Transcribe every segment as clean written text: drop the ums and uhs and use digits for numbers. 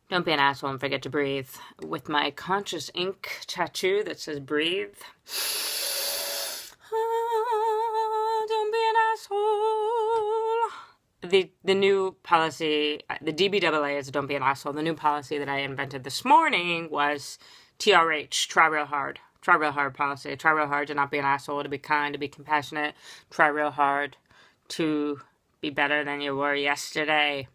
Don't be an asshole and forget to breathe. With my conscious ink tattoo that says breathe. Don't be an asshole. The new policy, the DBAA is don't be an asshole. The new policy that I invented this morning was TRH, try real hard. Try real hard policy. Try real hard to not be an asshole, to be kind, to be compassionate. Try real hard to be better than you were yesterday.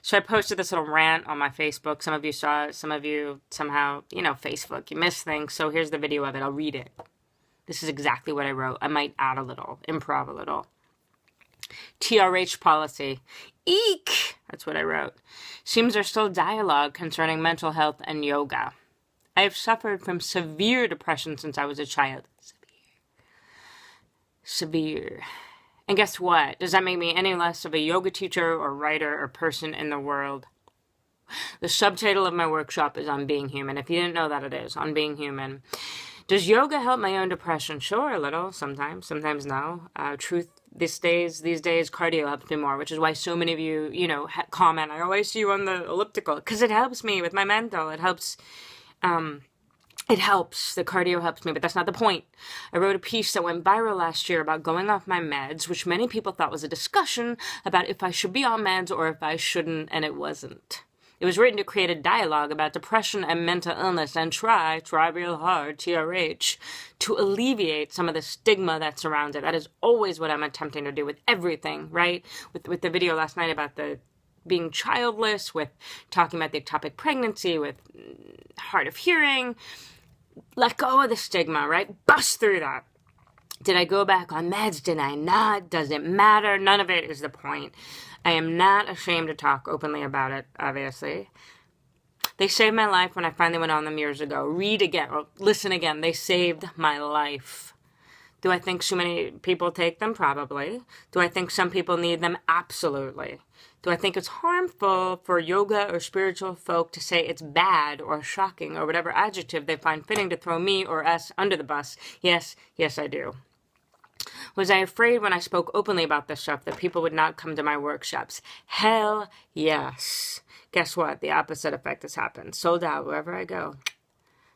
So I posted this little rant on my Facebook. Some of you saw it. Some of you somehow, Facebook, you miss things. So here's the video of it. I'll read it. This is exactly what I wrote. I might add a little, improv a little. TRH policy. Eek! That's what I wrote. Seems there's still dialogue concerning mental health and yoga. I have suffered from severe depression since I was a child. Severe. And guess what? Does that make me any less of a yoga teacher or writer or person in the world? The subtitle of my workshop is On Being Human. If you didn't know that, it is On Being Human. Does yoga help my own depression? Sure, a little, sometimes no. These days, cardio helps me more, which is why so many of you, comment, I see you on the elliptical, because it helps me with my mental. It helps, the cardio helps me, but that's not the point. I wrote a piece that went viral last year about going off my meds, which many people thought was a discussion about if I should be on meds or if I shouldn't, and it wasn't. It was written to create a dialogue about depression and mental illness and try real hard, TRH, to alleviate some of the stigma that surrounds it. That is always what I'm attempting to do with everything, right? With the video last night about the being childless, with talking about the ectopic pregnancy, with hard of hearing. Let go of the stigma, right? Bust through that. Did I go back on meds? Did I not? Does it matter? None of it is the point. I am not ashamed to talk openly about it, obviously. They saved my life when I finally went on them years ago. Read again, or listen again. They saved my life. Do I think so many people take them? Probably. Do I think some people need them? Absolutely. Do I think it's harmful for yoga or spiritual folk to say it's bad or shocking or whatever adjective they find fitting to throw me or us under the bus? Yes, I do. Was I afraid when I spoke openly about this stuff that people would not come to my workshops? Hell yes. Guess what? The opposite effect has happened. Sold out wherever I go.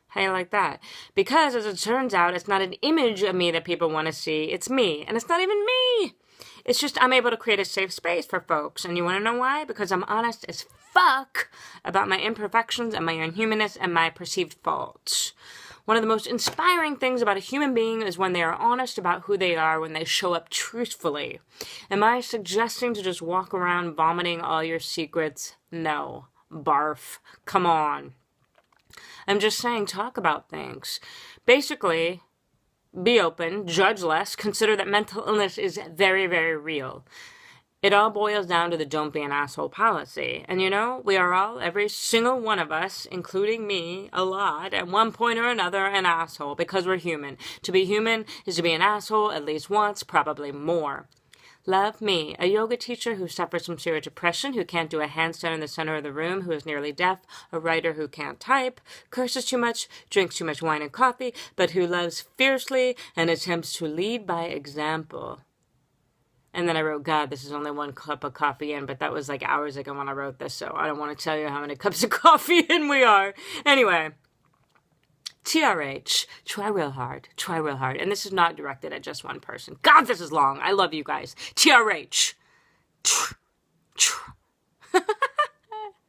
How you like that? Because, as it turns out, it's not an image of me that people want to see. It's me. And it's not even me. It's just I'm able to create a safe space for folks. And you want to know why? Because I'm honest as fuck about my imperfections and my unhumanness and my perceived faults. One of the most inspiring things about a human being is when they are honest about who they are, when they show up truthfully. Am I suggesting to just walk around vomiting all your secrets? No. Barf. Come on. I'm just saying talk about things. Basically, be open, judge less, consider that mental illness is very, very real. It all boils down to the don't be an asshole policy. And we are all, every single one of us, including me, a lot, at one point or another, an asshole, because we're human. To be human is to be an asshole at least once, probably more. Love me, a yoga teacher who suffers from severe depression, who can't do a handstand in the center of the room, who is nearly deaf, a writer who can't type, curses too much, drinks too much wine and coffee, but who loves fiercely and attempts to lead by example. And then I wrote, God, this is only one cup of coffee in, but that was like hours ago when I wrote this, so I don't want to tell you how many cups of coffee in we are. Anyway, TRH, try real hard. And this is not directed at just one person. God, this is long. I love you guys. TRH.